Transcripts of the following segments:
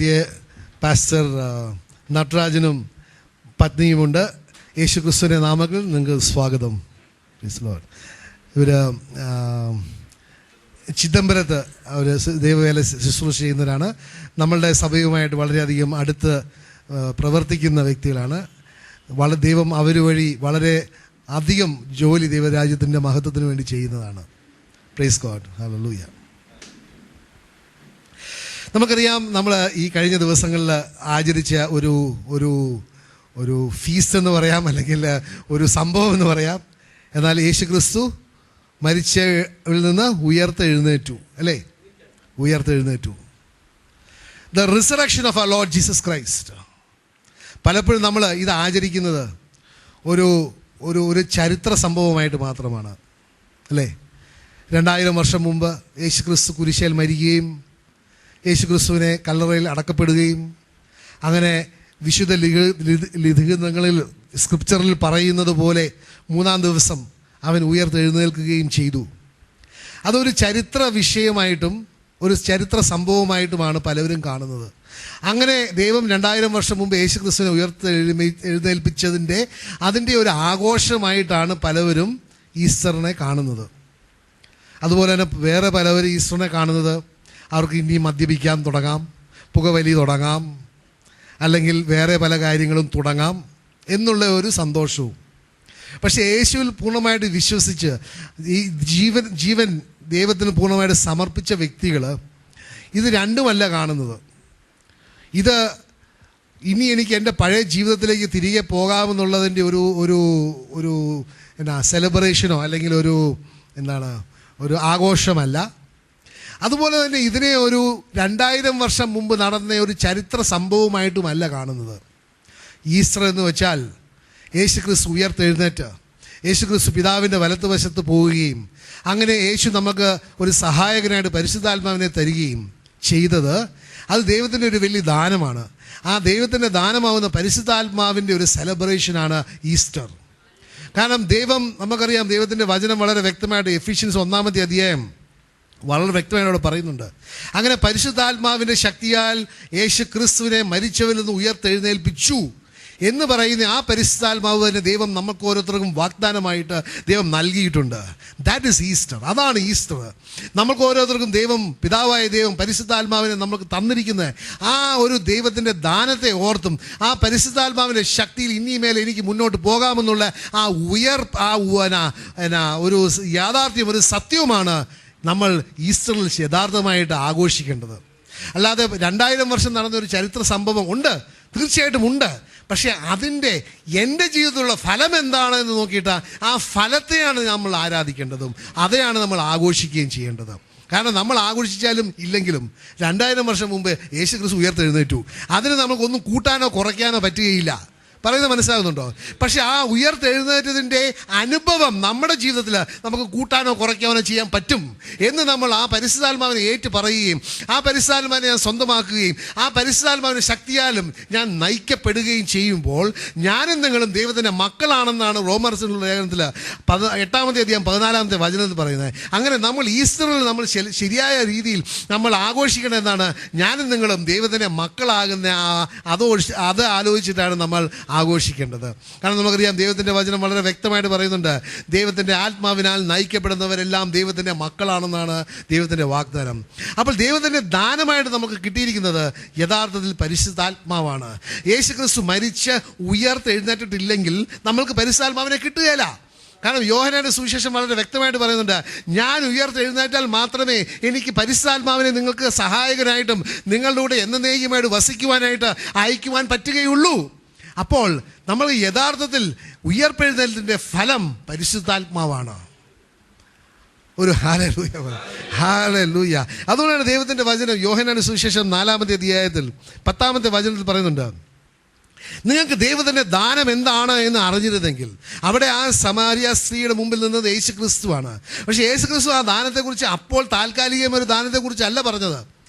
മധ്യേ പാസ്റ്റർ നടരാജനും പത്നിയുമുണ്ട്. യേശു ക്രിസ്തുവിൻ്റെ നാമത്തിൽ നിങ്ങൾക്ക് സ്വാഗതം. ഇവർ ചിദംബരത്ത് അവർ ദൈവവേല ശുശ്രൂഷ ചെയ്യുന്നവരാണ്. നമ്മളുടെ സഭയുമായിട്ട് വളരെയധികം അടുത്ത് പ്രവർത്തിക്കുന്ന വ്യക്തികളാണ്. ദൈവം അവർ വഴി വളരെ അധികം ജോലി ദൈവരാജ്യത്തിൻ്റെ മഹത്വത്തിന് വേണ്ടി ചെയ്യുന്നതാണ്. Praise God, hallelujah. നമുക്കറിയാം, നമ്മൾ ഈ കഴിഞ്ഞ ദിവസങ്ങളിൽ ആചരിച്ച ഒരു ഒരു ഒരു ഫീസ്റ്റ് എന്ന് പറയാം, അല്ലെങ്കിൽ ഒരു സംഭവം എന്ന് പറയാം. എന്നാൽ യേശു ക്രിസ്തു മരിച്ചവരിൽ നിന്ന് ഉയർത്തെഴുന്നേറ്റു, അല്ലേ? ഉയർത്തെഴുന്നേറ്റു. The resurrection of our lord Jesus Christ. പലപ്പോഴും നമ്മൾ ഇത് ആചരിക്കുന്നത് ഒരു ഒരു ഒരു ചരിത്ര സംഭവമായിട്ട് മാത്രമാണ്, അല്ലേ? 2000 വർഷം മുമ്പ് യേശു ക്രിസ്തു കുരിശിൽ മരിക്കുകയും യേശു ക്രിസ്തുവിനെ കല്ലറയിൽ അടക്കപ്പെടുകയും അങ്ങനെ വിശുദ്ധ ലിഖിതങ്ങളിൽ സ്ക്രിപ്ചറിൽ പറയുന്നത് പോലെ 3-ാം ദിവസം അവൻ ഉയർത്തെഴുന്നേൽക്കുകയും ചെയ്തു. അതൊരു ചരിത്ര വിഷയമായിട്ടും ഒരു ചരിത്ര സംഭവമായിട്ടുമാണ് പലവരും കാണുന്നത്. അങ്ങനെ ദൈവം 2000 വർഷം മുമ്പ് യേശു ക്രിസ്തുവിനെ എഴുന്നേൽപ്പിച്ചതിൻ്റെ അതിൻ്റെ ഒരു ആഘോഷമായിട്ടാണ് പലവരും ഈസ്റ്ററിനെ കാണുന്നത്. അതുപോലെ തന്നെ വേറെ പലവരും ഈസ്റ്ററിനെ കാണുന്നത് അവർക്ക് ഇനി മദ്യപിക്കാൻ തുടങ്ങാം, പുകവലി തുടങ്ങാം, അല്ലെങ്കിൽ വേറെ പല കാര്യങ്ങളും തുടങ്ങാം എന്നുള്ള ഒരു സന്തോഷവും. പക്ഷേ യേശുവിൽ പൂർണ്ണമായിട്ട് വിശ്വസിച്ച് ഈ ജീവൻ ദൈവത്തിന് പൂർണ്ണമായിട്ട് സമർപ്പിച്ച വ്യക്തികൾ ഇത് രണ്ടുമല്ല കാണുന്നത്. ഇത് ഇനി എനിക്ക് എൻ്റെ പഴയ ജീവിതത്തിലേക്ക് തിരികെ പോകാമെന്നുള്ളതിൻ്റെ ഒരു ഒരു ഒരു സെലിബ്രേഷനോ അല്ലെങ്കിൽ ഒരു ആഘോഷമല്ല. അതുപോലെ തന്നെ ഇതിനെ ഒരു 2000 വർഷം മുമ്പ് നടന്ന ഒരു ചരിത്ര സംഭവമായിട്ടുമല്ല കാണുന്നത്. ഈസ്റ്റർ എന്ന് വെച്ചാൽ യേശു ക്രിസ്തു ഉയർത്തെഴുന്നേറ്റ് യേശു ക്രിസ്തു പിതാവിൻ്റെ വലത്തുവശത്ത് പോവുകയും അങ്ങനെ യേശു നമുക്ക് ഒരു സഹായകനായിട്ട് പരിശുദ്ധാത്മാവിനെ തരികയും ചെയ്തത്, അത് ദൈവത്തിൻ്റെ ഒരു വലിയ ദാനമാണ്. ആ ദൈവത്തിൻ്റെ ദാനമാവുന്ന പരിശുദ്ധാത്മാവിൻ്റെ ഒരു സെലിബ്രേഷനാണ് ഈസ്റ്റർ. കാരണം നമുക്കറിയാം, ദൈവത്തിൻ്റെ വചനം വളരെ വ്യക്തമായിട്ട് എഫീഷ്യൻസ് 1-ാമത്തെ അധ്യായം വളരെ വ്യക്തമായി അവിടെ പറയുന്നുണ്ട്. അങ്ങനെ പരിശുദ്ധാത്മാവിൻ്റെ ശക്തിയാൽ യേശു ക്രിസ്തുവിനെ മരിച്ചവരിൽ നിന്ന് ഉയർത്തെഴുന്നേൽപ്പിച്ചു എന്ന് പറയുന്ന ആ പരിശുദ്ധാത്മാവ് തന്നെ ദൈവം നമുക്ക് ഓരോരുത്തർക്കും വാഗ്ദാനമായിട്ട് ദൈവം നൽകിയിട്ടുണ്ട്. That is Easter. അതാണ് ഈസ്റ്റർ. നമുക്ക് ഓരോരുത്തർക്കും പിതാവായ ദൈവം പരിശുദ്ധാത്മാവിനെ നമുക്ക് തന്നിരിക്കുന്ന ആ ഒരു ദൈവത്തിൻ്റെ ദാനത്തെ ഓർത്തും ആ പരിശുദ്ധാത്മാവിൻ്റെ ശക്തിയിൽ ഇനിമേൽ എനിക്ക് മുന്നോട്ട് പോകാമെന്നുള്ള ഒരു യാഥാർത്ഥ്യം, ഒരു സത്യവുമാണ് നമ്മൾ ഈസ്റ്ററിൽ യഥാർത്ഥമായിട്ട് ആഘോഷിക്കേണ്ടത്. അല്ലാതെ 2000 വർഷം നടന്നൊരു ചരിത്ര സംഭവം ഉണ്ട്, തീർച്ചയായിട്ടും ഉണ്ട്. പക്ഷേ അതിൻ്റെ എൻ്റെ ജീവിതത്തിലുള്ള ഫലം എന്താണ് എന്ന് നോക്കിയിട്ട് ആ ഫലത്തെയാണ് നമ്മൾ ആരാധിക്കേണ്ടതും അതെയാണ് നമ്മൾ ആഘോഷിക്കുകയും ചെയ്യേണ്ടത്. കാരണം നമ്മൾ ആഘോഷിച്ചാലും ഇല്ലെങ്കിലും 2000 വർഷം മുമ്പ് യേശു ക്രിസ്തു ഉയർത്തെഴുന്നേറ്റു. അതിന് നമുക്കൊന്നും കൂട്ടാനോ കുറയ്ക്കാനോ പറ്റുകയില്ല. പറയുന്നത് മനസ്സിലാകുന്നുണ്ടോ? പക്ഷെ ആ ഉയർത്തെഴുന്നേറ്റതിൻ്റെ അനുഭവം നമ്മുടെ ജീവിതത്തിൽ നമുക്ക് കൂട്ടാനോ കുറയ്ക്കാനോ ചെയ്യാൻ പറ്റും എന്ന് നമ്മൾ ആ പരിശുദ്ധാത്മാവിനെ ഏറ്റു പറയുകയും ആ പരിശുദ്ധാത്മാവിനെ ഞാൻ സ്വന്തമാക്കുകയും ആ പരിശുദ്ധാത്മാവിൻ്റെ ശക്തിയാലും ഞാൻ നയിക്കപ്പെടുകയും ചെയ്യുമ്പോൾ ഞാനും നിങ്ങളും ദൈവത്തിൻ്റെ മക്കളാണെന്നാണ് റോമർസിനുള്ള ലേഖനത്തിൽ 8-ാമത്തെ അധ്യായം 14-ാമത്തെ വചനത്തിൽ പറയുന്നത്. അങ്ങനെ നമ്മൾ ഈസ്റ്ററിൽ നമ്മൾ ശരിയായ രീതിയിൽ നമ്മൾ ആഘോഷിക്കേണ്ടത് എന്താണ്? ഞാനും നിങ്ങളും ദൈവത്തിൻ്റെ മക്കളാകുന്ന അത് ആലോചിച്ചിട്ടാണ് നമ്മൾ ആഘോഷിക്കേണ്ടത്. കാരണം നമുക്കറിയാം, ദൈവത്തിൻ്റെ വചനം വളരെ വ്യക്തമായിട്ട് പറയുന്നുണ്ട്, ദൈവത്തിൻ്റെ ആത്മാവിനാൽ നയിക്കപ്പെടുന്നവരെല്ലാം ദൈവത്തിൻ്റെ മക്കളാണെന്നാണ് ദൈവത്തിൻ്റെ വാഗ്ദാനം. അപ്പോൾ ദൈവത്തിൻ്റെ ദാനമായിട്ട് നമുക്ക് കിട്ടിയിരിക്കുന്നത് യഥാർത്ഥത്തിൽ പരിശുദ്ധാത്മാവാണ്. യേശു ക്രിസ്തു മരിച്ച് ഉയർത്തെഴുന്നേറ്റിട്ടില്ലെങ്കിൽ നമ്മൾക്ക് പരിശുദ്ധാത്മാവിനെ കിട്ടുകയില്ല. കാരണം യോഹന്നാന്റെ സുവിശേഷം വളരെ വ്യക്തമായിട്ട് പറയുന്നുണ്ട്, ഞാൻ ഉയർത്തെഴുന്നേറ്റാൽ മാത്രമേ എനിക്ക് പരിശുദ്ധാത്മാവിനെ നിങ്ങൾക്ക് സഹായകനായിട്ടും നിങ്ങളുടെ കൂടെ എന്നേക്കുമായിട്ട് വസിക്കുവാനായിട്ട് അയക്കുവാൻ പറ്റുകയുള്ളൂ. അപ്പോൾ നമ്മൾ യഥാർത്ഥത്തിൽ ഉയർത്തെഴുന്നേൽപ്പിൻ്റെ ഫലം പരിശുദ്ധാത്മാവാണ്. ഒരു ഹല്ലേലൂയ, ഹല്ലേലൂയ. അതുകൊണ്ടാണ് ദൈവത്തിൻ്റെ വചനം യോഹന്നാന്റെ സുവിശേഷം 4-ാമത്തെ അധ്യായത്തിൽ 10-ാമത്തെ വചനത്തിൽ പറയുന്നുണ്ട്, നിങ്ങൾക്ക് ദൈവത്തിൻ്റെ ദാനം എന്താണ് എന്ന് അറിഞ്ഞിരുന്നെങ്കിൽ. അവിടെ ആ സമാരിയ സ്ത്രീയുടെ മുമ്പിൽ നിന്നത് യേശു ക്രിസ്തുവാണ്. പക്ഷേ യേശു ക്രിസ്തു ആ ദാനത്തെക്കുറിച്ച് അപ്പോൾ താൽക്കാലികമായ ഒരു ദാനത്തെക്കുറിച്ചല്ല പറഞ്ഞത്.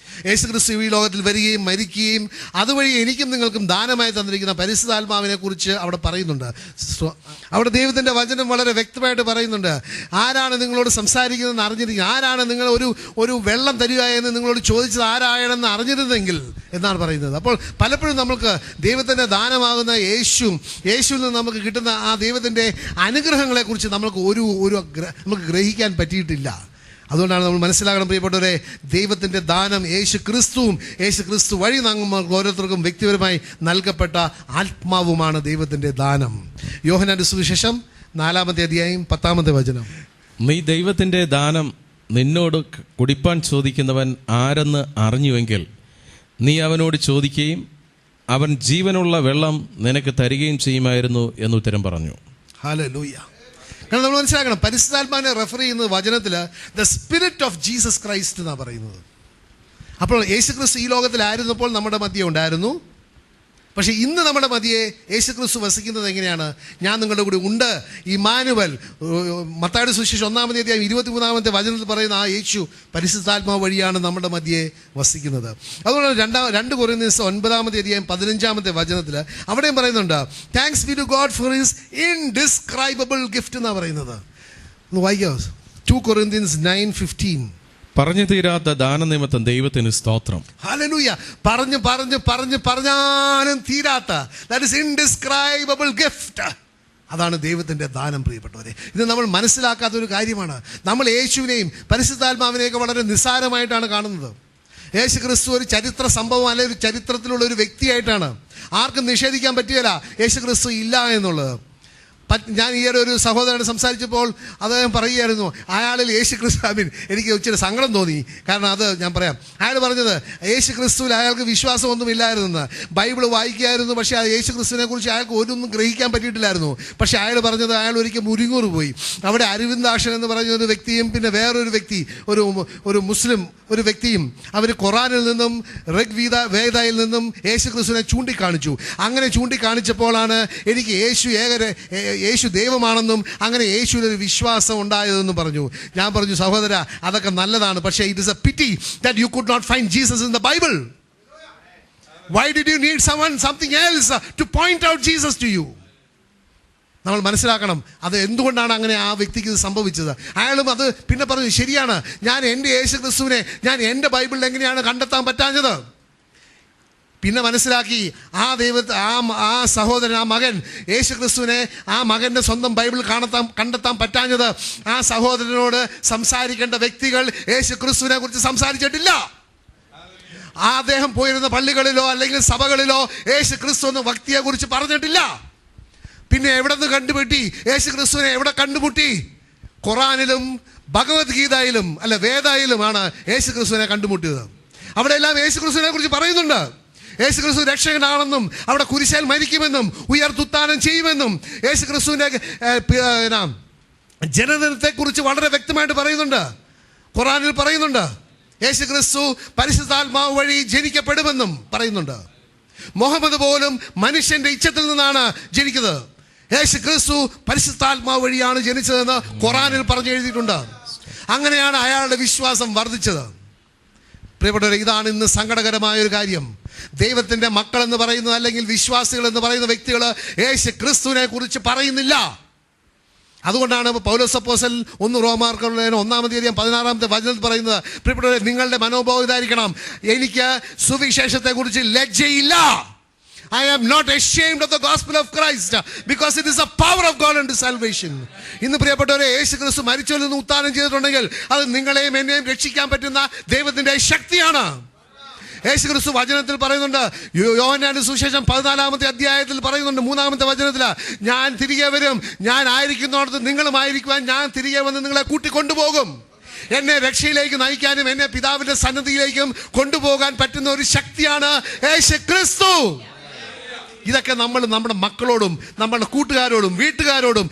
യേശുക്രിസ്തു ഈ ലോകത്തിൽ വരികയും മരിക്കുകയും അതുവഴി എനിക്കും നിങ്ങൾക്കും ദാനമായി തന്നിരിക്കുന്ന പരിശുദ്ധാത്മാവിനെ കുറിച്ച് അവിടെ പറയുന്നുണ്ട്. അവിടെ ദൈവത്തിൻ്റെ വചനം വളരെ വ്യക്തമായിട്ട് പറയുന്നുണ്ട്. ആരാണ് നിങ്ങളോട് സംസാരിക്കുന്നതെന്ന് അറിഞ്ഞിരിക്കുക, ആരാണ് നിങ്ങൾ ഒരു വെള്ളം തരിക എന്ന് നിങ്ങളോട് ചോദിച്ചത് ആരാണെന്ന് അറിഞ്ഞിരുന്നെങ്കിൽ എന്നാണ് പറയുന്നത്. അപ്പോൾ പലപ്പോഴും നമുക്ക് ദൈവത്തിൻ്റെ ദാനമാകുന്ന യേശുവിൽ നിന്ന് നമുക്ക് കിട്ടുന്ന ആ ദൈവത്തിൻ്റെ അനുഗ്രഹങ്ങളെക്കുറിച്ച് നമുക്ക് നമുക്ക് ഗ്രഹിക്കാൻ പറ്റിയിട്ടില്ല. അതുകൊണ്ടാണ് നമ്മൾ മനസ്സിലാക്കണം പ്രിയപ്പെട്ടവരെ, ദൈവത്തിൻ്റെ ദാനം യേശു ക്രിസ്തു വഴി നമുക്ക് ഓരോരുത്തർക്കും വ്യക്തിപരമായി നൽകപ്പെട്ട ആത്മാവുമാണ് ദൈവത്തിൻ്റെ ദാനം. യോഹന്നാന്റെ സുവിശേഷം 4-ാമത്തെ അധ്യായം 10-ാമത്തെ വചനം. നീ ദൈവത്തിൻ്റെ ദാനം നിന്നോട് കുടിപ്പാൻ ചോദിക്കുന്നവൻ ആരെന്ന് അറിഞ്ഞുവെങ്കിൽ നീ അവനോട് ചോദിക്കുകയും അവൻ ജീവനുള്ള വെള്ളം നിനക്ക് തരികയും ചെയ്യുമായിരുന്നു എന്നുത്തരം പറഞ്ഞു. ഹല്ലേലൂയ. കാരണം നമ്മൾ മനസ്സിലാക്കണം, പരിശുദ്ധാത്മാവിനെ റെഫർ ചെയ്യുന്നത് വചനത്തിൽ the spirit of Jesus Christ എന്നാണ് പറയുന്നത്. അപ്പോൾ യേശുക്രിസ്തു ഈ ലോകത്തിലായിരുന്നപ്പോൾ നമ്മുടെ മധ്യേ ഉണ്ടായിരുന്നു. പക്ഷേ ഇന്ന് നമ്മുടെ മധ്യേ യേശുക്രിസ്തു വസിക്കുന്നത് എങ്ങനെയാണ്? ഞാൻ നിങ്ങളുടെ കൂടെ ഉണ്ട്. ഇമ്മാനുവൽ, മത്തായിയുടെ സുവിശേഷം 1-ാമത്തെ അധ്യായം 23-ാമത്തെ വചനത്തിൽ പറയുന്ന ആ യേശു പരിശുദ്ധാത്മാവ് വഴിയാണ് നമ്മുടെ മധ്യേ വസിക്കുന്നത്. അതുകൊണ്ട് 2 കൊരിന്ത്യർ 9-ാമത്തെ അധ്യായം 15-ാമത്തെ വചനത്തിൽ അവിടെയും പറയുന്നുണ്ട്, thanks be to God for his indescribable gift എന്നാണ് പറയുന്നത്. ഒന്ന് വായിക്കാം, 2 കൊരിന്ത്യൻസ് 9:15. പറഞ്ഞു തീരാത്ത ദാനനിമിത്തം ദൈവത്തിന് സ്തോത്രം. ഹല്ലേലൂയ. പറഞ്ഞാലും തീരാത്ത, ദാറ്റ് ഈസ് ഇൻഡിസ്ക്രൈബിൾ ഗിഫ്റ്റ്. അതാണ് ദൈവത്തിൻ്റെ ദാനം പ്രിയപ്പെട്ടവരെ. ഇത് നമ്മൾ മനസ്സിലാക്കാത്തൊരു കാര്യമാണ്. നമ്മൾ യേശുവിനെയും പരിശുദ്ധാത്മാവിനെയൊക്കെ വളരെ നിസ്സാരമായിട്ടാണ് കാണുന്നത്. യേശു ക്രിസ്തു ഒരു ചരിത്ര സംഭവം അല്ലെങ്കിൽ ഒരു ചരിത്രത്തിലുള്ള ഒരു വ്യക്തിയായിട്ടാണ്. ആർക്കും നിഷേധിക്കാൻ പറ്റുകയില്ല യേശു ക്രിസ്തു ഇല്ല എന്നുള്ളത്. ഞാൻ ഈയിടെ ഒരു സംസാരിച്ചപ്പോൾ അദ്ദേഹം പറയുകയായിരുന്നു, അയാളിൽ യേശു ക്രിസ്തു എനിക്ക് ഇച്ചിരി സങ്കടം തോന്നി. കാരണം അത് ഞാൻ പറയാം. അയാൾ പറഞ്ഞത് യേശു ക്രിസ്തുവിൽ അയാൾക്ക് വിശ്വാസമൊന്നും ഇല്ലായിരുന്നെന്ന്. ബൈബിൾ വായിക്കുമായിരുന്നു, പക്ഷേ ആ യേശു ക്രിസ്തുവിനെ കുറിച്ച് അയാൾക്ക് ഒന്നും ഗ്രഹിക്കാൻ പറ്റിയിട്ടില്ലായിരുന്നു. പക്ഷേ അയാൾ പറഞ്ഞത് അയാൾ ഒരിക്കൽ മുരിങ്ങൂർ പോയി. അവിടെ അരവിന്ദാക്ഷൻ എന്ന് പറഞ്ഞ ഒരു വ്യക്തിയും പിന്നെ വേറൊരു വ്യക്തി, ഒരു മുസ്ലിം ഒരു വ്യക്തിയും അവർ ഖുറാനിൽ നിന്നും വേദയിൽ നിന്നും യേശു ക്രിസ്തുവിനെ ചൂണ്ടിക്കാണിച്ചു. അങ്ങനെ ചൂണ്ടിക്കാണിച്ചപ്പോഴാണ് എനിക്ക് യേശു ദൈവമാണെന്നും അങ്ങനെ യേശുവിനൊരു വിശ്വാസം ഉണ്ടായതെന്നും പറഞ്ഞു. ഞാൻ പറഞ്ഞു, സഹോദര, അതൊക്കെ നല്ലതാണ്, പക്ഷേ it is a pity that you could not find Jesus in the Bible. Why did you need something else to point out Jesus to you? നമ്മൾ മനസ്സിലാക്കണം അത് എന്തുകൊണ്ടാണ് അങ്ങനെ ആ വ്യക്തിക്ക് ഇത് സംഭവിച്ചത്. അയാളും അത് പിന്നെ പറഞ്ഞു, ശരിയാണ്, ഞാൻ എൻ്റെ യേശു ക്രിസ്തുവിനെ ഞാൻ എൻ്റെ ബൈബിളിൽ എങ്ങനെയാണ് കണ്ടെത്താൻ പറ്റാഞ്ഞത്? പിന്നെ മനസ്സിലാക്കി ആ സഹോദരൻ, ആ മകൻ യേശു ക്രിസ്തുവിനെ ആ മകൻ്റെ സ്വന്തം ബൈബിൾ കണ്ടെത്താൻ പറ്റാഞ്ഞത് ആ സഹോദരനോട് സംസാരിക്കേണ്ട വ്യക്തികൾ യേശു ക്രിസ്തുവിനെ കുറിച്ച് സംസാരിച്ചിട്ടില്ല. അദ്ദേഹം പോയിരുന്ന പള്ളികളിലോ അല്ലെങ്കിൽ സഭകളിലോ യേശു ക്രിസ്തു എന്ന വ്യക്തിയെ കുറിച്ച് പറഞ്ഞിട്ടില്ല. പിന്നെ എവിടെ നിന്ന് കണ്ടുപിട്ടി? യേശു ക്രിസ്തുവിനെ എവിടെ കണ്ടുമുട്ടി? ഖുറാനിലും ഭഗവത്ഗീതയിലും വേദയിലുമാണ് യേശു ക്രിസ്തുവിനെ കണ്ടുമുട്ടിയത്. അവിടെ എല്ലാം യേശു ക്രിസ്തുവിനെ കുറിച്ച് പറയുന്നുണ്ട്. യേശു ക്രിസ്തു രക്ഷകനാണെന്നും അവിടെ കുരിശിൽ മരിക്കുമെന്നും ഉയർത്തുത്താനം ചെയ്യുമെന്നും യേശു ക്രിസ്തുവിൻ്റെ ജനനത്തെക്കുറിച്ച് വളരെ വ്യക്തമായിട്ട് പറയുന്നുണ്ട്. ഖുറാനിൽ പറയുന്നുണ്ട്. യേശു ക്രിസ്തു പരിശുദ്ധാത്മാവ് വഴി ജനിക്കപ്പെടുമെന്നും പറയുന്നുണ്ട്. മുഹമ്മദ് പോലും മനുഷ്യന്റെ ഇച്ഛത്തിൽ നിന്നാണ് ജനിക്കുന്നത്. യേശു ക്രിസ്തു പരിശുദ്ധാത്മാവ് വഴിയാണ് ജനിച്ചതെന്ന് ഖുറാനിൽ പറഞ്ഞു എഴുതിയിട്ടുണ്ട്. അങ്ങനെയാണ് അയാളുടെ വിശ്വാസം വർദ്ധിച്ചത്. പ്രിയപ്പെട്ടവരെ, ഇതാണ് ഇന്ന് സങ്കടകരമായ ഒരു കാര്യം. ദൈവത്തിൻ്റെ മക്കൾ എന്ന് പറയുന്നത് അല്ലെങ്കിൽ വിശ്വാസികൾ എന്ന് പറയുന്ന വ്യക്തികൾ യേശു ക്രിസ്തുവിനെ കുറിച്ച് പറയുന്നില്ല. അതുകൊണ്ടാണ് പൗലോസ് അപ്പോസ്തലൻ 1 റോമാക്കാരുടെ 1-ാമത്തെ അധ്യായം 16-ാമത്തെ വചനത്തിൽ പറയുന്നത്, പ്രിയപ്പെട്ടവരെ, നിങ്ങളുടെ മനോഭാവം ഇതായിരിക്കണം, എനിക്ക് സുവിശേഷത്തെക്കുറിച്ച് ലജ്ജയില്ല. I am not ashamed of the gospel of Christ because it is the power of God unto salvation. ഇന്ന് പ്രിയപ്പെട്ടവരെ, യേശു ക്രിസ്തു മരിച്ചവരിൽ നിന്ന് ഉത്ഥാനം ചെയ്തിട്ടുണ്ടെങ്കിൽ അത് നിങ്ങളെയും എന്നെയും രക്ഷിക്കാൻ പറ്റുന്ന ദൈവത്തിൻ്റെ ശക്തിയാണ്. യേശു ക്രിസ്തു വചനത്തിൽ പറയുന്നുണ്ട്. യോഹന്നാന്റെ സുവിശേഷം 14-ാമത്തെ അധ്യായത്തിൽ പറയുന്നുണ്ട്, 3-ാമത്തെ വചനത്തിൽ, ഞാൻ തിരികെ വരും, ഞാൻ ആയിരിക്കുന്നിടത്ത് നിങ്ങളുമായിരിക്കുവാൻ ഞാൻ തിരികെ വന്ന് നിങ്ങളെ കൂട്ടിക്കൊണ്ടുപോകും. എന്നെ രക്ഷയിലേക്ക് നയിക്കാനും എന്നെ പിതാവിന്റെ സന്നിധിയിലേക്കും കൊണ്ടുപോകാൻ പറ്റുന്ന ഒരു ശക്തിയാണ് യേശു ക്രിസ്തു. ഇതൊക്കെ നമ്മൾ നമ്മുടെ മക്കളോടും നമ്മുടെ കൂട്ടുകാരോടും വീട്ടുകാരോടും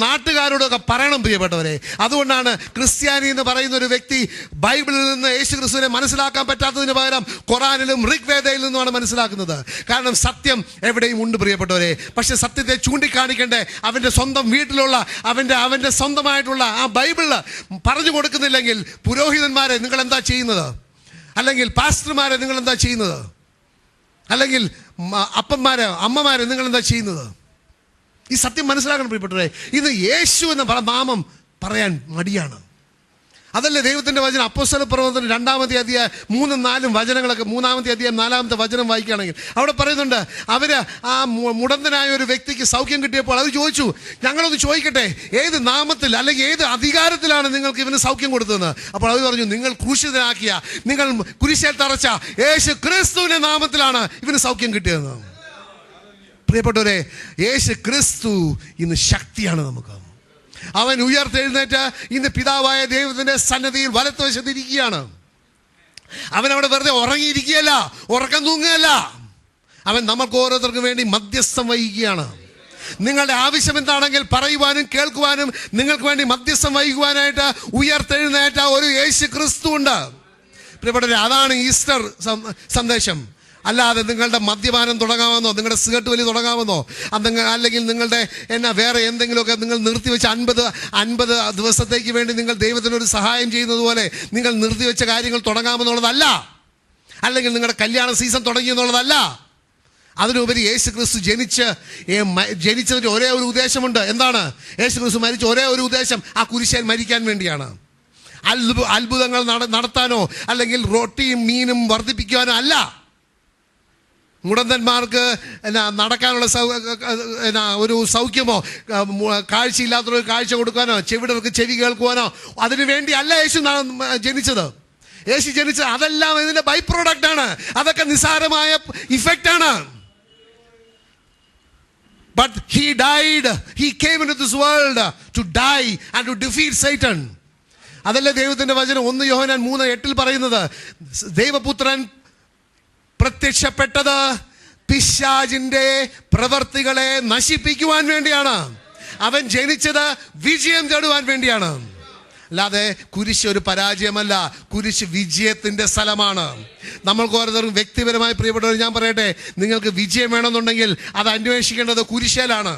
നാട്ടുകാരോടും ഒക്കെ പറയണം പ്രിയപ്പെട്ടവരെ. അതുകൊണ്ടാണ് ക്രിസ്ത്യാനി എന്ന് പറയുന്ന ഒരു വ്യക്തി ബൈബിളിൽ നിന്ന് യേശു ക്രിസ്തുവിനെ മനസ്സിലാക്കാൻ പറ്റാത്തതിന് പകരം ഖുറാനിലും ഋഗ്വേദയിൽ നിന്നുമാണ് മനസ്സിലാക്കുന്നത്. കാരണം സത്യം എവിടെയും ഉണ്ട് പ്രിയപ്പെട്ടവരെ. പക്ഷെ സത്യത്തെ ചൂണ്ടിക്കാണിക്കേണ്ടേ അവൻ്റെ സ്വന്തം വീട്ടിലുള്ള അവൻ്റെ സ്വന്തമായിട്ടുള്ള ആ ബൈബിളിൽ പറഞ്ഞു കൊടുക്കുന്നില്ലെങ്കിൽ പുരോഹിതന്മാരെ നിങ്ങൾ എന്താ ചെയ്യുന്നത്? അല്ലെങ്കിൽ പാസ്റ്റർമാരെ നിങ്ങൾ എന്താ ചെയ്യുന്നത്? അല്ലെങ്കിൽ അപ്പന്മാരെ അമ്മമാരെ നിങ്ങൾ എന്താ ചെയ്യുന്നത്? ഈ സത്യം മനസ്സിലാക്കണം പ്രിയപ്പെട്ടവരെ. ഇത് യേശു എന്ന നാമം പറയാൻ മടിയാണ്. അതല്ലേ ദൈവത്തിൻ്റെ വചനം അപ്പോസ്തല പ്രവർത്തനം 2-ാമത്തെ അധ്യായം 3-4 വചനങ്ങളൊക്കെ 3-ാമത്തെ അധ്യായം 4-ാമത്തെ വചനം വായിക്കുകയാണെങ്കിൽ അവിടെ പറയുന്നുണ്ട്, അവർ ആ മുടന്തനായ ഒരു വ്യക്തിക്ക് സൗഖ്യം കിട്ടിയപ്പോൾ അവർ ചോദിച്ചു, ഞങ്ങളൊന്ന് ചോദിക്കട്ടെ, ഏത് നാമത്തിൽ അല്ലെങ്കിൽ ഏത് അധികാരത്തിലാണ് നിങ്ങൾക്ക് ഇവന് സൗഖ്യം കൊടുത്തതെന്ന്. അപ്പോൾ അവർ പറഞ്ഞു, നിങ്ങൾ ക്രൂശിതനാക്കിയ, നിങ്ങൾ കുരിശിൽ തറച്ച യേശു ക്രിസ്തുവിന്റെ നാമത്തിലാണ് ഇവന് സൗഖ്യം കിട്ടിയതെന്ന്. പ്രിയപ്പെട്ടവരെ, യേശു ക്രിസ്തു ഇന്ന് ശക്തിയാണ് നമുക്ക്. അവൻ ഉയർത്തെഴുന്നേറ്റ് ഇന്ന് പിതാവായ ദൈവത്തിന്റെ സന്നദ്ധിയിൽ വലത്തുവശത്തിരിക്കുകയാണ്. അവൻ അവിടെ വെറുതെ ഉറങ്ങിയിരിക്കുകയല്ല, ഉറക്കം തൂങ്ങുകയല്ല. അവൻ നമുക്ക് ഓരോരുത്തർക്കും വേണ്ടി മധ്യസ്ഥം വഹിക്കുകയാണ്. നിങ്ങളുടെ ആവശ്യം എന്താണെങ്കിൽ പറയുവാനും കേൾക്കുവാനും നിങ്ങൾക്ക് വേണ്ടി മധ്യസ്ഥം വഹിക്കുവാനായിട്ട് ഉയർത്തെഴുന്നേറ്റ ഒരു യേശു ക്രിസ്തു ഉണ്ട്. പ്രിയപ്പെട്ടവരെ, അതാണ് ഈസ്റ്റർ സന്ദേശം. അല്ലാതെ നിങ്ങളുടെ മദ്യപാനം തുടങ്ങാമെന്നോ, നിങ്ങളുടെ സിഗരറ്റ് വലി തുടങ്ങാമെന്നോ, അല്ലെങ്കിൽ നിങ്ങളുടെ വേറെ എന്തെങ്കിലുമൊക്കെ നിങ്ങൾ നിർത്തിവെച്ച 50 ദിവസത്തേക്ക് വേണ്ടി നിങ്ങൾ ദൈവത്തിനൊരു സഹായം ചെയ്യുന്നത് പോലെ നിങ്ങൾ നിർത്തിവെച്ച കാര്യങ്ങൾ തുടങ്ങാമെന്നുള്ളതല്ല. അല്ലെങ്കിൽ നിങ്ങളുടെ കല്യാണ സീസൺ തുടങ്ങിയെന്നുള്ളതല്ല. അതിനുപരി യേശു ക്രിസ്തു ജനിച്ചതിൻ്റെ ഒരേ ഒരു ഉദ്ദേശമുണ്ട്. എന്താണ്? യേശു ക്രിസ്തു മരിച്ച ഒരേ ഒരു ഉദ്ദേശം ആ കുരിശിൽ മരിക്കാൻ വേണ്ടിയാണ്. അത്ഭുതങ്ങൾ നടത്താനോ അല്ലെങ്കിൽ റൊട്ടിയും മീനും വർദ്ധിപ്പിക്കുവാനോ അല്ല. മുടന്തന്മാർക്ക് നടക്കാനുള്ള ഒരു സൗഖ്യമോ, കാഴ്ചയില്ലാത്തവർക്ക് കാഴ്ച കൊടുക്കാനോ, ചെവിടർക്ക് ചെവി കേൾക്കുവാനോ അതിനു വേണ്ടി അല്ല യേശു ജനിച്ചത്. യേശു ജനിച്ചത് അതെല്ലാം ഇതിന്റെ ബൈ പ്രോഡക്റ്റ് ആണ്. അതൊക്കെ നിസ്സാരമായ ഇഫക്റ്റ് ആണ്. But he died. He came into this world to die and to defeat Satan. അതല്ലേ ദൈവത്തിന്റെ വചനം 1 യോഹന്നാൻ 3:8 പറയുന്നത്. ദൈവപുത്രൻ പ്രത്യക്ഷപ്പെട്ടത് പിശാചിന്റെ പ്രവർത്തികളെ നശിപ്പിക്കുവാൻ വേണ്ടിയാണ്. അവൻ ജനിച്ചത് വിജയം നേടുവാൻ വേണ്ടിയാണ്. അല്ലാതെ കുരിശ് ഒരു പരാജയമല്ല, കുരിശ് വിജയത്തിന്റെ സ്ഥലമാണ്. നമ്മൾക്ക് ഓരോരുത്തർക്കും വ്യക്തിപരമായി പ്രിയപ്പെട്ടവർ ഞാൻ പറയട്ടെ, നിങ്ങൾക്ക് വിജയം വേണമെന്നുണ്ടെങ്കിൽ അത് അന്വേഷിക്കേണ്ടത് കുരിശിലാണ്.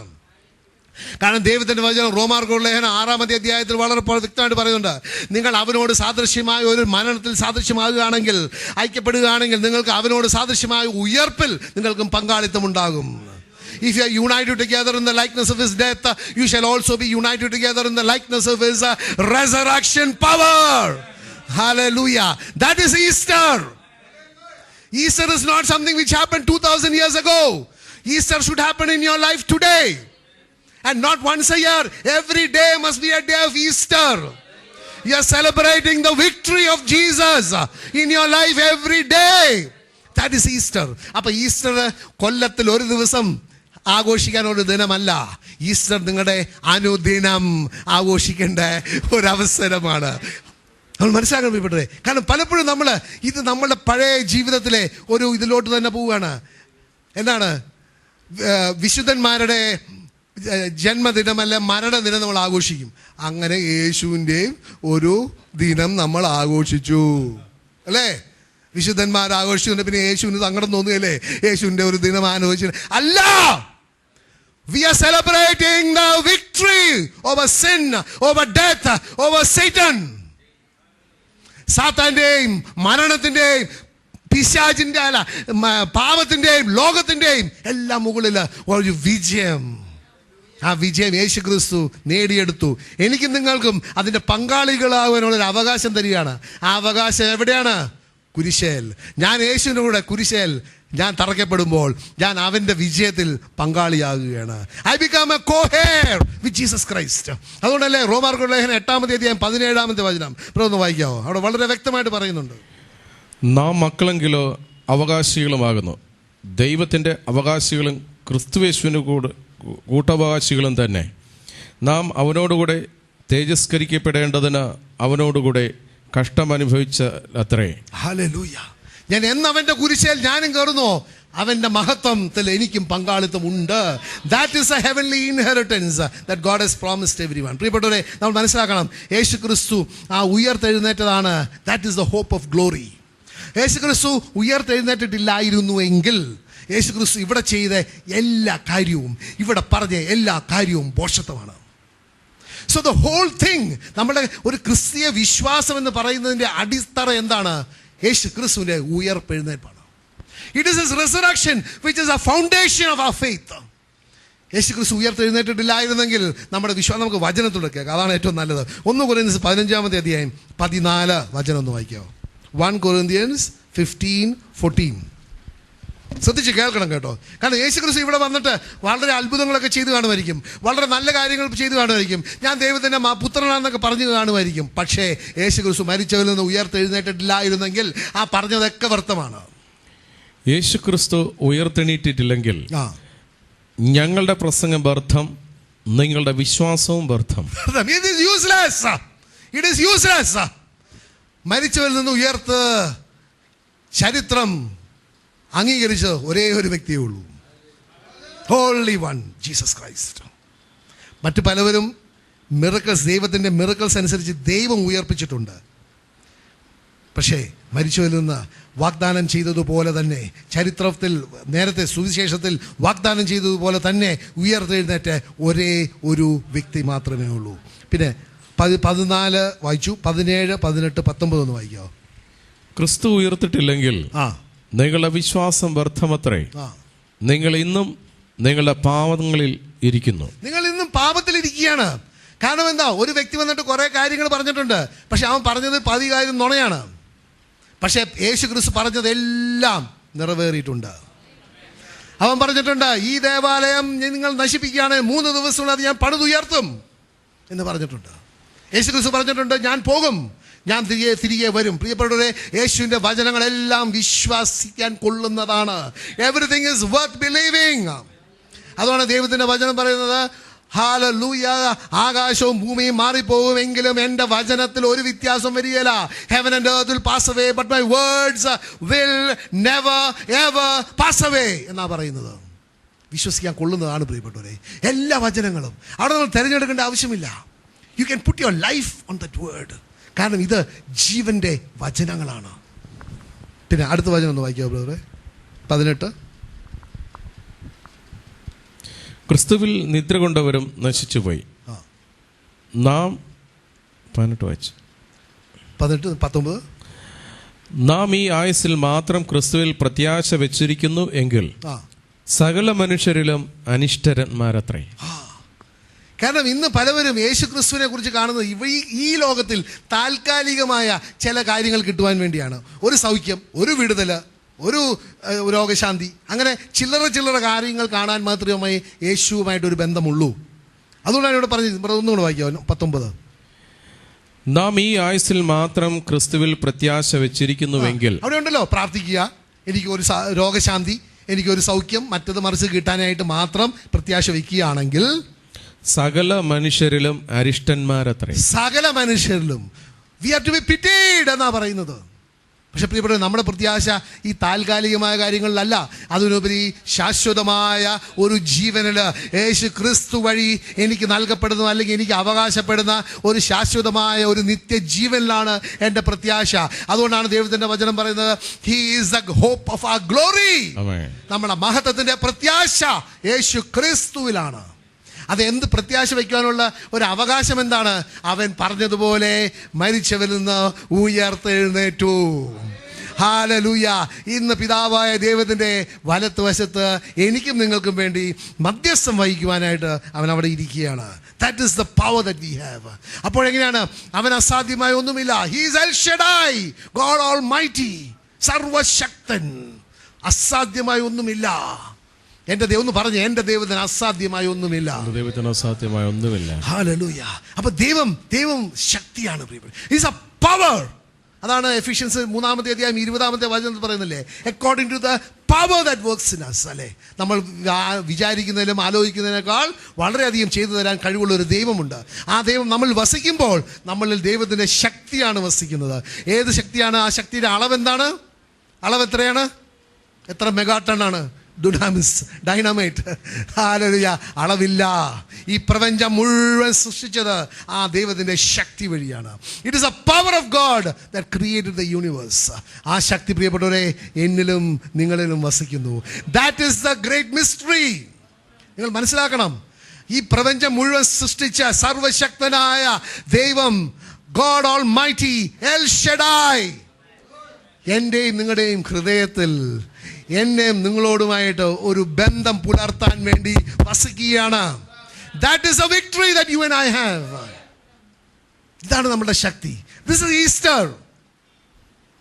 കാരണം ദൈവത്തിന്റെ വചനം റോമാർക്കുള്ള ലേഖനം 6-ാമത്തെ അധ്യായത്തിൽ വളരെ വ്യക്തമായിട്ട് പറയുന്നുണ്ട്, നിങ്ങൾ അവനോട് സാദൃശ്യമായ ഒരു മരണത്തിൽ സാദൃശ്യമാകുകയാണെങ്കിൽ, ഐക്യപ്പെടുകയാണെങ്കിൽ നിങ്ങൾക്ക് അവനോട് സാദൃശ്യമായ ഉയർപ്പിൽ നിങ്ങൾക്കും പങ്കാളിത്തം ഉണ്ടാകും. If you are united together in the likeness of his death, you shall also be united together in the likeness of his resurrection power. Hallelujah. That is Easter. Easter is not something which happened 2000 years ago. Easter should happen in your life today. And not once a year. Every day must be a day of Easter. You are celebrating the victory of Jesus in your life every day. That is Easter. അപ്പോൾ Easter കൊല്ലത്തിൽ ഒരു ദിവസം ആഘോഷിക്കാൻ ഒരു ദിനമല്ല. Easter നിങ്ങളുടെ അനുദിനം ആഘോഷിക്കേണ്ട ഒരവസരമാണ്. നമ്മൾ മനസ്സിലാക്കാൻ പ്രിയപ്പെട്ടവരെ. കാരണം പലപ്പോഴും ഇത് നമ്മളുടെ പഴയ ജീവിതത്തിലെ ഒരു ഇതിലോട്ട് തന്നെ പോവുകയാണ്. എന്താണ്? വിശുദ്ധന്മാരുടെ ജന്മദിനമല്ല മരണദിനം നമ്മൾ ആഘോഷിക്കും. അങ്ങനെ യേശുവിൻ്റെയും ഒരു ദിനം നമ്മൾ ആഘോഷിച്ചു അല്ലേ? വിശുദ്ധന്മാർ ആഘോഷിച്ചു, പിന്നെ യേശുവിന് സങ്കടം തോന്നുകയല്ലേ യേശുവിൻ്റെ ഒരു ദിനം ആഘോഷിച്ചു? അല്ല, we are celebrating the victory over sin, over death, over Satan. സാത്താന്റെയും മരണത്തിന്റെയും പിശാചിന്റെ പാപത്തിന്റെയും ലോകത്തിന്റെയും എല്ലാം മുകളിൽ ഒരു വിജയം. ആ വിജയം യേശു ക്രിസ്തു നേടിയെടുത്തു. എനിക്കും നിങ്ങൾക്കും അതിന്റെ പങ്കാളികളാകാനുള്ളൊരു അവകാശം തരികയാണ്. ആ അവകാശം എവിടെയാണ്? കുരിശേൽ. ഞാൻ യേശുവിൻ്റെ കൂടെ കുരിശേൽ ഞാൻ തറയ്ക്കപ്പെടുമ്പോൾ ഞാൻ അവന്റെ വിജയത്തിൽ പങ്കാളിയാകുകയാണ്. I become a co-heir with Jesus Christ. അതുകൊണ്ടല്ലേ റോമാർക്കുള്ള ലേഖനം 8-ാമത്തെ അധ്യായം 17-ാമത്തെ വചനം ഒന്ന് വായിക്കാമോ? അവിടെ വളരെ വ്യക്തമായിട്ട് പറയുന്നുണ്ട്, നാം മക്കളെങ്കിലോ അവകാശികളുമാകുന്നു, ദൈവത്തിന്റെ അവകാശികളും ക്രിസ്തുയേശുവിന് കൂട്ടവകാശികളും തന്നെ. നാം അവനോടുകൂടെ തേജസ്കരിക്കപ്പെടേണ്ടതിന് അവനോടുകൂടെ കഷ്ടം അനുഭവിച്ച അത്രേ. ഹല്ലേലൂയ. ഞാൻ എന്നവന്റെ കുരിശേൽ ഞാനും കയറുന്നു, അവന്റെ മഹത്വത്തിൽ എനിക്കും പങ്കാളിത്തം ഉണ്ട്. That is a heavenly inheritance that God has promised everyone. പ്രിയപ്പെട്ടവരെ, നമ്മൾ മനസ്സിലാക്കണം, യേശു ക്രിസ്തു ആ ഉയർത്തെഴുന്നേറ്റതാണ്. That is the hope of glory. Yesu Kristu ഉയർത്തെഴുന്നേറ്റിട്ടില്ലായിരുന്നുവെങ്കിൽ യേശു ക്രിസ്തു ഇവിടെ ചെയ്ത എല്ലാ കാര്യവും, ഇവിടെ പറഞ്ഞ എല്ലാ കാര്യവും ഭോഷത്വമാണ്. So the whole thing, നമ്മുടെ ഒരു ക്രിസ്തീയ വിശ്വാസം എന്ന് പറയുന്നതിൻ്റെ അടിത്തറ എന്താണ്? യേശു ക്രിസ്തുവിൻ്റെ ഉയർപ്പെഴുന്നേൽപ്പാണ്. It is his resurrection which is a foundation of our faith. Yesu Kristu ഉയർത്തെഴുന്നേറ്റിട്ടില്ലായിരുന്നെങ്കിൽ നമ്മുടെ വിശ്വാസം നമുക്ക് വചനത്തിലൂടെ കേൾക്കാം. അതാണ് ഏറ്റവും നല്ലത്. 1 കൊരിന്ത്യൻസ് 15 അധ്യായം 14 വചനം ഒന്ന് വായിക്കാമോ? 1 കൊരിന്ത്യൻസ് 15:14. ശ്രദ്ധിച്ച് കേൾക്കണം കേട്ടോ. കാരണം യേശു ക്രിസ്തു ഇവിടെ വന്നിട്ട് വളരെ അത്ഭുതങ്ങളൊക്കെ ചെയ്തു കാണുമായിരിക്കും, വളരെ നല്ല കാര്യങ്ങൾ ചെയ്തു കാണുമായിരിക്കും, ഞാൻ ദൈവത്തിൻ്റെ പുത്രനാണെന്നൊക്കെ പറഞ്ഞു കാണുമായിരിക്കും. പക്ഷേ യേശു ക്രിസ്തു മരിച്ചവരിൽ നിന്ന് ഉയർത്തെഴുന്നേറ്റിട്ടില്ലായിരുന്നെങ്കിൽ ആ പറഞ്ഞതൊക്കെ വ്യർത്ഥമാണ്. യേശു ക്രിസ്തു ഉയർത്തെണീറ്റിട്ടില്ലെങ്കിൽ ഞങ്ങളുടെ പ്രസംഗം വ്യർത്ഥം, നിങ്ങളുടെ വിശ്വാസവും വ്യർത്ഥം. It is useless. മരിച്ചവരിൽ നിന്ന് ഉയർത്ത് ചരിത്രം അംഗീകരിച്ച് ഒരേ ഒരു വ്യക്തിയേ ഉള്ളൂ, ഓൺലി വൺ, ജീസസ് ക്രൈസ്റ്റ്. മറ്റു പലവരും മിറക്കിൾസ്, ദൈവത്തിൻ്റെ മിറക്കിൾസ് അനുസരിച്ച് ദൈവം ഉയർപ്പിച്ചിട്ടുണ്ട്. പക്ഷേ മരിച്ചവരിൽ നിന്ന് വാഗ്ദാനം ചെയ്തതുപോലെ തന്നെ, ചരിത്രത്തിൽ നേരത്തെ സുവിശേഷത്തിൽ വാഗ്ദാനം ചെയ്തതുപോലെ തന്നെ ഉയർത്തെഴുന്നേറ്റ ഒരേ ഒരു വ്യക്തി മാത്രമേ ഉള്ളൂ. പിന്നെ 14 വായിച്ചു, 17, 18, 19 ഒന്ന് വായിക്കാമോ? ക്രിസ്തു ഉയർത്തിട്ടില്ലെങ്കിൽ നിങ്ങളുടെ വിശ്വാസം വ്യർത്ഥമത്രേ, നിങ്ങൾ ഇന്നും നിങ്ങളുടെ പാപങ്ങളിൽ ഇരിക്കുന്നു. നിങ്ങൾ ഇന്നും പാപത്തിലിരിക്കുകയാണ്. കാരണം എന്താ? ഒരു വ്യക്തി വന്നിട്ട് കുറെ കാര്യങ്ങൾ പറഞ്ഞിട്ടുണ്ട്, പക്ഷെ അവൻ പറഞ്ഞത് 10 കാര്യം നുണയാണ്. പക്ഷേ യേശു ക്രിസ്തു പറഞ്ഞതെല്ലാം നിറവേറിയിട്ടുണ്ട്. അവൻ പറഞ്ഞിട്ടുണ്ട്, ഈ ദേവാലയം നിങ്ങൾ നശിപ്പിക്കുകയാണ്, 3 ദിവസത്തിനുള്ളിൽ അത് ഞാൻ പണിതുയർത്തും എന്ന് പറഞ്ഞിട്ടുണ്ട്. യേശു ക്രിസ്തു പറഞ്ഞിട്ടുണ്ട്, ഞാൻ പോകും, ഞാൻ തിരികെ വരും. പ്രിയപ്പെട്ടവരെ, യേശുവിൻ്റെ വചനങ്ങളെല്ലാം വിശ്വസിക്കാൻ കൊള്ളുന്നതാണ്. Everything is worth believing. അതുകൊണ്ട് ദൈവത്തിൻ്റെ വചനം പറയുന്നത്, ഹല്ലേലൂയ, ആകാശവും ഭൂമിയും മാറിപ്പോകുമെങ്കിലും എൻ്റെ വചനത്തിൽ ഒരു വ്യത്യാസം വരികയില്ല. Heaven and earth will pass away, but my words will never ever pass away എന്നാ പറയുന്നത്. വിശ്വസിക്കാൻ കൊള്ളുന്നതാണ് പ്രിയപ്പെട്ടവരെ എല്ലാ വചനങ്ങളും. അവിടെ നമ്മൾ തിരഞ്ഞെടുക്കേണ്ട ആവശ്യമില്ല. You can put your life on that word. കാരണം ഇത് ജീവൻ്റെ വചനങ്ങളാണ്. പിന്നെ അടുത്ത വചനം ഒന്ന് വായിക്കാമോ ബ്രദറെ? 18. ക്രിസ്തുവിൽ നിദ്ര കൊണ്ടവരും നശിച്ചുപോയി. നാം 18 വായിച്ചു. 18, 19. നാം ഈ ആയുസ്സിൽ മാത്രം ക്രിസ്തുവിൽ പ്രത്യാശ വെച്ചിരിക്കുന്നു എങ്കിൽ സകല മനുഷ്യരിലും അനിഷ്ടരന്മാരത്രേ. കാരണം ഇന്ന് പലവരും യേശു ക്രിസ്തുവിനെ കുറിച്ച് കാണുന്നത് ഈ ലോകത്തിൽ താൽക്കാലികമായ ചില കാര്യങ്ങൾ കിട്ടുവാൻ വേണ്ടിയാണ്. ഒരു സൗഖ്യം, ഒരു വിടുതൽ, ഒരു രോഗശാന്തി, അങ്ങനെ ചില്ലറ കാര്യങ്ങൾ കാണാൻ മാത്രമേ യേശുവുമായിട്ടൊരു ബന്ധമുള്ളൂ. അതുകൊണ്ടാണ് ഇവിടെ പറഞ്ഞത്. ഒന്നുകൂടെ വായിക്കാമല്ലോ 19. നാം ഈ ആയുസ്സിൽ മാത്രം ക്രിസ്തുവിൽ പ്രത്യാശ വെച്ചിരിക്കുന്നുവെങ്കിൽ. അവിടെ ഉണ്ടല്ലോ, പ്രാർത്ഥിക്കുക, എനിക്കൊരു രോഗശാന്തി, എനിക്കൊരു സൗഖ്യം, മറ്റത് മറിച്ച് കിട്ടാനായിട്ട് മാത്രം പ്രത്യാശ വയ്ക്കുകയാണെങ്കിൽ സകല മനുഷ്യരിലും അരിഷ്ടന്മാരത്രേ. സകല മനുഷ്യരിലും വി ആർ ടു ബി പിറ്റീഡ് എന്നാ പറയുന്നത്. പക്ഷെ പ്രിയപ്പെട്ട, നമ്മുടെ പ്രത്യാശ ഈ താൽക്കാലികമായ കാര്യങ്ങളിലല്ല, അതിനുപരി ശാശ്വതമായ ഒരു ജീവനിൽ യേശു ക്രിസ്തു വഴി എനിക്ക് നൽകപ്പെടുന്ന, അല്ലെങ്കിൽ എനിക്ക് അവകാശപ്പെടുന്ന ഒരു ശാശ്വതമായ ഒരു നിത്യജീവനിലാണ് എൻ്റെ പ്രത്യാശ. അതുകൊണ്ടാണ് ദൈവത്തിൻ്റെ വചനം പറയുന്നത്, he is the hope of our glory. നമ്മുടെ മഹത്വത്തിൻ്റെ പ്രത്യാശ യേശു ക്രിസ്തുവിലാണ്. അത് എന്ത് പ്രത്യാശ വയ്ക്കാനുള്ള ഒരു അവകാശം എന്താണ്? അവൻ പറഞ്ഞതുപോലെ മരിച്ചവരിൽ നിന്ന് ഉയർത്തെഴുന്നേറ്റു. ഹല്ലേലൂയ. ഇന്ന് പിതാവായ ദൈവത്തിൻ്റെ വലത്തുവശത്ത് എനിക്കും നിങ്ങൾക്കും വേണ്ടി മധ്യസ്ഥം വഹിക്കുവാനായിട്ട് അവൻ അവിടെ ഇരിക്കുകയാണ്. That is the power that we have. അപ്പോൾ എങ്ങനെയാണ്? അവൻ അസാധ്യമായ ഒന്നുമില്ല. He is El Shaddai, God Almighty, സർവശക്തൻ. അസാധ്യമായ ഒന്നുമില്ല. എൻ്റെ ദൈവം എന്ന് പറഞ്ഞു, എൻ്റെ ദൈവത്തിന് അസാധ്യമായ ഒന്നുമില്ല. ദൈവത്തിന് അസാധ്യമായ ഒന്നുമില്ല. ഹല്ലേലൂയ. അപ്പോൾ ദൈവം ശക്തിയാണ്. Is a power. അതാണ് എഫിഷ്യൻസ് 3-ാമത്തെ അധ്യായം 20-ാമത്തെ വചനത്തിൽ പറയുന്നില്ലേ, according to the power that works in us. അല്ലേ, നമ്മൾ വിചാരിക്കുന്നതിലും ആലോചിക്കുന്നതിനേക്കാൾ വളരെയധികം ചെയ്തു തരാൻ കഴിവുള്ള ഒരു ദൈവമുണ്ട്. ആ ദൈവം നമ്മൾ വസിക്കുമ്പോൾ നമ്മളിൽ ദൈവത്തിൻ്റെ ശക്തിയാണ് വസിക്കുന്നത്. ഏത് ശക്തിയാണ്? ആ ശക്തിയുടെ അളവ് എന്താണ്? അളവ് എത്രയാണ്? എത്ര മെഗാടൺ ആണ്? ഡൈനാമൈറ്റ്. ഹല്ലേലൂയ. അളവില്ല. ഈ പ്രപഞ്ചം മുഴുവൻ സൃഷ്ടിച്ചത് ആ ദൈവത്തിൻ്റെ ശക്തി വഴിയാണ്. It is a power of God that created the universe. ആ ശക്തി പ്രിയപ്പെട്ടവരെ എന്നിലും നിങ്ങളിലും വസിക്കുന്നു. That is the great mystery. നിങ്ങൾ മനസ്സിലാക്കണം, ഈ പ്രപഞ്ചം മുഴുവൻ സൃഷ്ടിച്ച സർവശക്തനായ ദൈവം, ഗോഡ് ഓൾമൈറ്റി, എൽ ഷഡായ്, എൻ്റെയും നിങ്ങളുടെയും ഹൃദയത്തിൽ എന്നെയും നിങ്ങളോടുമായിട്ട് ഒരു ബന്ധം പുലർത്താൻ വേണ്ടി വസിക്കുകയാണ്. That is a victory that you and I have. ഇതാണ് നമ്മുടെ ശക്തി. This is Easter.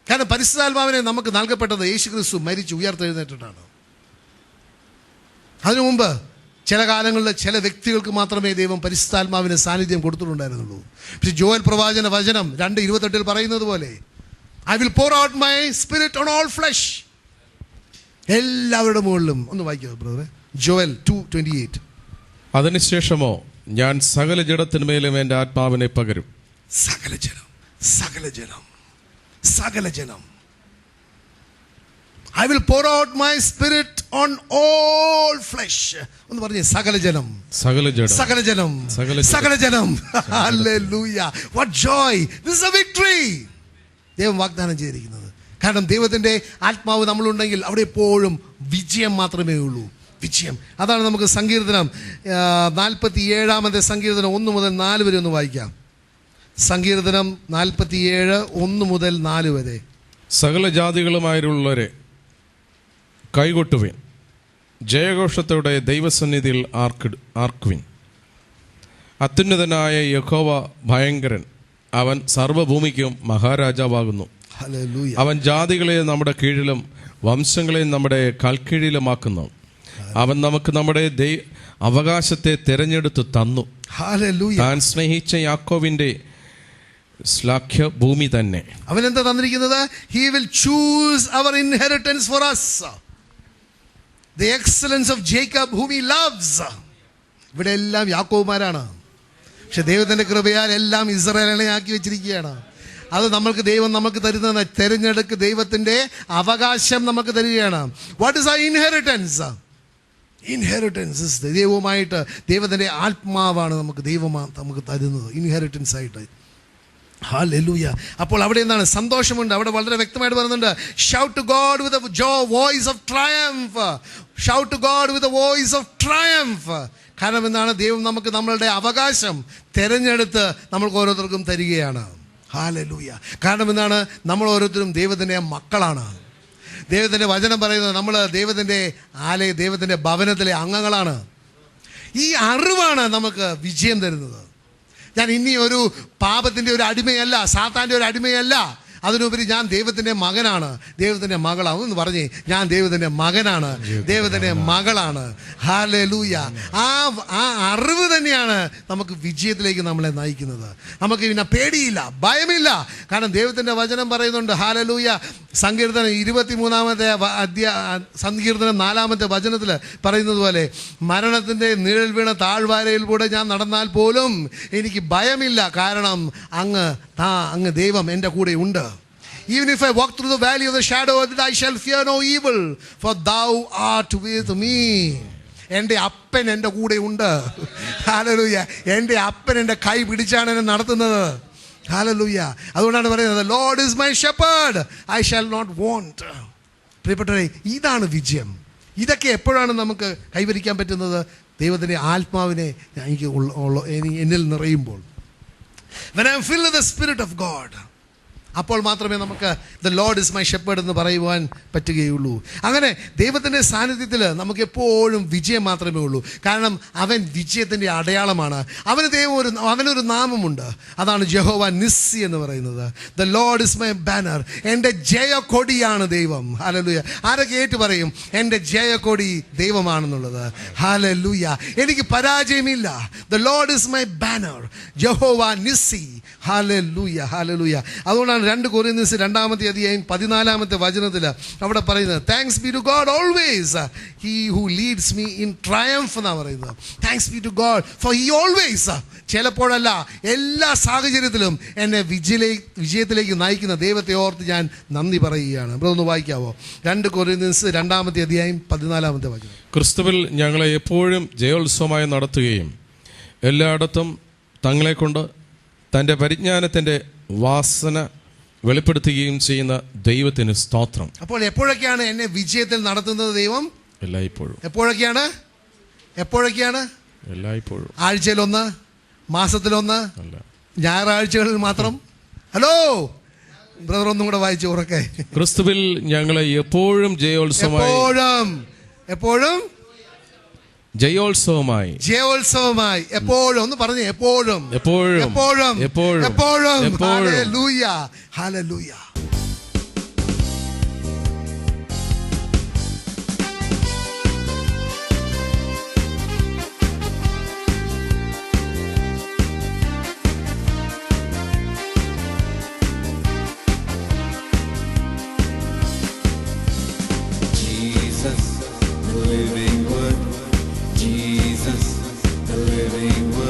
കാരണം പരിശുദ്ധാത്മാവിനെ നമുക്ക് നൽകപ്പെട്ടത് യേശുക്രിസ്തു മരിച്ചു ഉയർത്തെഴുന്നേറ്റിട്ടാണ്. അതിനു മുമ്പ് ചില കാലങ്ങളിൽ ചില വ്യക്തികൾക്ക് മാത്രമേ ദൈവം പരിശുദ്ധാത്മാവിന് സാന്നിധ്യം കൊടുത്തിട്ടുണ്ടായിരുന്നുള്ളൂ. പക്ഷെ ജോയൽ പ്രവാചന വചനം 2:28 പറയുന്നത് പോലെ, I will pour out my spirit on all flesh. എല്ലാവരുടെ മുകളിലും. ഒന്ന് വായിക്കുക ബ്രദറെ, ജോയൽ 2:28. അതിനുശേഷമോ ഞാൻ സകല ജഡത്തിന്മേലും എൻ്റെ ആത്മാവിനെ പകരും. സകല ജനം, സകല ജനം, സകല ജനം. I will pour out my spirit on all flesh. ഒന്ന് പറഞ്ഞേ, സകല ജനം, സകല ജഡം, സകല ജനം, സകല ജനം. Hallelujah. What joy. This is a victory. ദൈവം വാഗ്ദാനം ചെയ്തിരിക്കുന്നത്. കാരണം ദൈവത്തിൻ്റെ ആത്മാവ് നമ്മളുണ്ടെങ്കിൽ അവിടെ എപ്പോഴും വിജയം മാത്രമേ ഉള്ളൂ. വിജയം. അതാണ് നമുക്ക് സങ്കീർത്തനം 47 സങ്കീർത്തനം 1 മുതൽ 4 വരെ ഒന്ന് വായിക്കാം. സങ്കീർത്തനം 47 1 മുതൽ 4 വരെ. സകല ജാതികളുമായുള്ളവരെ കൈകൊട്ടുവിൻ, ജയഘോഷത്തോടെ ദൈവസന്നിധിയിൽ ആർക്കുവിൻ. അത്യുന്നതനായ യഹോവ ഭയങ്കരൻ, അവൻ സർവ്വഭൂമിക്കും മഹാരാജാവാകുന്നു. ഹല്ലേലൂയ. അവൻ ജാതികളെ നമ്മുടെ കീഴിലും വംശങ്ങളെ നമ്മുടെ കാൽക്കീഴിലുമാക്കുന്നു. അവൻ നമുക്ക് നമ്മുടെ അവകാശത്തെ തിരഞ്ഞെടുത്ത് തന്നു. ഹല്ലേലൂയ. താൻ സ്നേഹിച്ച യാക്കോബിന്റെ ശ്ലാഘ്യ ഭൂമി തന്നെ. അവൻ എന്താ തന്നിരിക്കുന്നത്? He will choose our inheritance for us. The excellence of Jacob whom he loves. ഇവിടെ എല്ലാം യാക്കോബുമാരാണ്. പക്ഷെ ദൈവത്തിൻ്റെ കൃപയാൽ എല്ലാം ഇസ്രായേലിനെ ആക്കി വെച്ചിരിക്കുകയാണ്. അത് ദൈവം നമുക്ക് തരുന്ന തെരഞ്ഞെടുക്ക് ദൈവത്തിൻ്റെ അവകാശം നമുക്ക് തരികയാണ്. വാട്ട് ഇസ് ആ ഇൻഹെറിറ്റൻസ്? ഇൻഹെറിറ്റൻസ് ദൈവവുമായിട്ട് ദൈവത്തിൻ്റെ ആത്മാവാണ് നമുക്ക് തരുന്നത് ഇൻഹെറിറ്റൻസ് ആയിട്ട്. ഹല്ലേലൂയ. അപ്പോൾ അവിടെ എന്താണ്? സന്തോഷമുണ്ട്. അവിടെ വളരെ വ്യക്തമായിട്ട് പറയുന്നുണ്ട്, shout to God with a voice of triumph. Shout to God with a voice of triumph. കാരണം എന്താണ്? ദൈവം നമുക്ക് നമ്മളുടെ അവകാശം തിരഞ്ഞെടുത്ത് നമ്മൾക്ക് ഓരോരുത്തർക്കും തരികയാണ്. ഹല്ലേലൂയ. കാരണം എന്താണ്? നമ്മൾ ഓരോരുത്തരും ദൈവത്തിൻ്റെ മക്കളാണ്. ദൈവത്തിൻ്റെ വചനം പറയുന്നത് നമ്മൾ ദൈവത്തിൻ്റെ ഭവനത്തിലെ അംഗങ്ങളാണ്. ഈ അറിവാണ് നമുക്ക് വിജയം തരുന്നത്. ഞാൻ ഇനി ഒരു പാപത്തിൻ്റെ ഒരു അടിമയല്ല, സാത്താൻ്റെ ഒരു അടിമയല്ല. അതിനുപരി ഞാൻ ദൈവത്തിൻ്റെ മകനാണ്, ദൈവത്തിൻ്റെ മകളാണ്. എന്ന് പറഞ്ഞേ, ഞാൻ ദൈവത്തിൻ്റെ മകനാണ്, ദൈവത്തിൻ്റെ മകളാണ്. ഹല്ലേലൂയ. ആ അറിവ് തന്നെയാണ് നമുക്ക് വിജയത്തിലേക്ക് നമ്മളെ നയിക്കുന്നത്. നമുക്ക് പിന്നെ പേടിയില്ല, ഭയമില്ല. കാരണം ദൈവത്തിൻ്റെ വചനം പറയുന്നുണ്ട്. ഹല്ലേലൂയ. സങ്കീർത്തനം 23 സങ്കീർത്തനം 4 വചനത്തിൽ പറയുന്നത് പോലെ, മരണത്തിൻ്റെ നിഴൽ വീണ താഴ്വാരയിലൂടെ ഞാൻ നടന്നാൽ പോലും എനിക്ക് ഭയമില്ല. കാരണം അങ്ങ് ദൈവം എൻ്റെ കൂടെ ഉണ്ട്. Even if I walk through the valley of the shadow of death, I shall fear no evil, for thou art with me. എൻ്റെ അപ്പൻ എൻ്റെ കൂടെ ഉണ്ട്. ഹല്ലേലൂയ. എൻ്റെ അപ്പൻ എൻ്റെ കൈ പിടിച്ചാണ് എന്നെ നടത്തുന്നത്. ഹല്ലേലൂയ. അതുകൊണ്ടാണ് പറയുന്നത്, Lord is my shepherd, I shall not want. പ്രിയപ്പെട്ടവരെ, ഇതാണ് വിജയം. ഇതൊക്കെ എപ്പോഴാണ് നമുക്ക് കൈവരിക്കാൻ പറ്റുന്നത്? ദൈവത്തിൻ്റെ ആത്മാവിനെ എന്നിൽ നിറയുമ്പോൾ. When I am filled with the Spirit of God, അപ്പോൾ മാത്രമേ നമുക്ക് the Lord is my shepherd എന്ന് പറയുവാൻ പറ്റുകയുള്ളൂ. അങ്ങനെ ദൈവത്തിൻ്റെ സാന്നിധ്യത്തിൽ നമുക്ക് എപ്പോഴും വിജയം മാത്രമേ ഉള്ളൂ. കാരണം അവൻ വിജയത്തിൻ്റെ അടയാളമാണ്. അവനൊരു നാമമുണ്ട്. അതാണ് യഹോവ നിസ്സി എന്ന് പറയുന്നത്. The Lord is my banner. എൻ്റെ ജയക്കൊടിയാണ് ദൈവം. ഹല്ലേലൂയ. ആരൊക്കെ ഏറ്റു പറയും എൻ്റെ ജയക്കൊടി ദൈവമാണെന്നുള്ളത്? ഹല്ലേലൂയ. എനിക്ക് പരാജയമില്ല. The Lord is my banner, യഹോവ നിസ്സി. Hallelujah, hallelujah. അതുകൊണ്ടാണ് 2 കൊരിന്ത്യർ 2 വചനത്തിൽ അവിടെ പറയുന്നത്, thanks be to God always, he who leads me in triumph എന്നാണ് പറയുന്നത്. Thanks be to God for he always. ചിലപ്പോഴല്ല, എല്ലാ സാഹചര്യത്തിലും എന്നെ വിജയത്തിലേക്ക് നയിക്കുന്ന ദൈവത്തെ ഓർത്ത് ഞാൻ നന്ദി പറയുകയാണ്. ഇവിടെ ഒന്ന് വായിക്കാവോ? 2 കൊരിന്ത്യർ 2 വചനം. ക്രിസ്തുവിൽ ഞങ്ങളെ എപ്പോഴും ജയോത്സവമായി നടത്തുകയും എല്ലായിടത്തും തങ്ങളെക്കൊണ്ട് തൻ്റെ പരിജ്ഞാനത്തിൻ്റെ വാസന വെളിപ്പെടുത്തുകയും ചെയ്യുന്ന ദൈവത്തിന് സ്തോത്രം. അപ്പോൾ എപ്പോഴൊക്കെയാണ് എന്നെ വിജയത്തിൽ നടത്തുന്നത് ദൈവം? എല്ലായ്പ്പോഴും. എപ്പോഴൊക്കെയാണ്? എല്ലായ്പ്പോഴും. ആഴ്ചയിലൊന്ന്, മാസത്തിലൊന്ന്, ഞായറാഴ്ചകളിൽ മാത്രം? ഹലോ, ബ്രദർ ഒന്നും കൂടെ വായിച്ചു ഉറക്കെ. ക്രിസ്തുവിൽ ഞങ്ങളെ എപ്പോഴും എപ്പോഴും ജയോത്സവമായി എപ്പോഴും ഒന്ന് പറഞ്ഞു. എപ്പോഴും. Hallelujah, hallelujah. Jesus, the living word. Jesus, the living word.